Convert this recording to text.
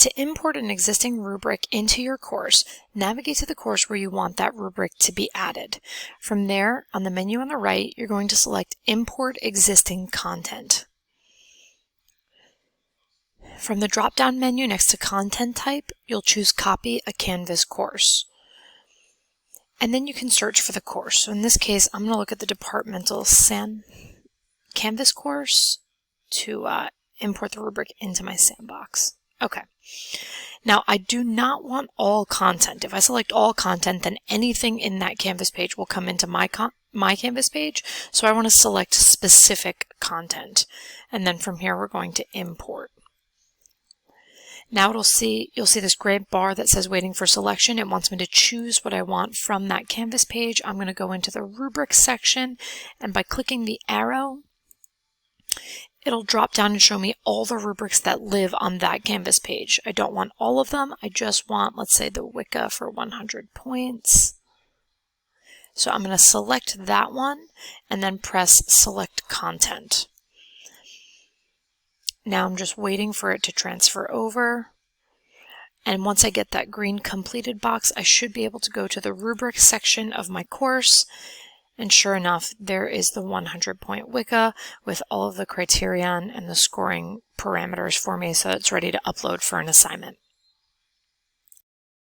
To import an existing rubric into your course, navigate to the course where you want that rubric to be added. From there, on the menu on the right, you're going to select Import Existing Content. From the drop-down menu next to Content Type, you'll choose Copy a Canvas Course. And then you can search for the course. So in this case, I'm going to look at the departmental Canvas course to import the rubric into my sandbox. Okay. Now, I do not want all content. If I select all content, then anything in that Canvas page will come into my Canvas page. So I want to select specific content. And then from here, we're going to import. Now you'll see this gray bar that says waiting for selection. It wants me to choose what I want from that Canvas page. I'm going to go into the rubric section, and by clicking the arrow, it'll drop down and show me all the rubrics that live on that Canvas page. I don't want all of them. I just want, let's say, the Wicca for 100 points. So I'm going to select that one and then press Select Content. Now I'm just waiting for it to transfer over. And once I get that green completed box, I should be able to go to the rubric section of my course. And sure enough, there is the 100-point Wicca with all of the criterion and the scoring parameters for me, so it's ready to upload for an assignment.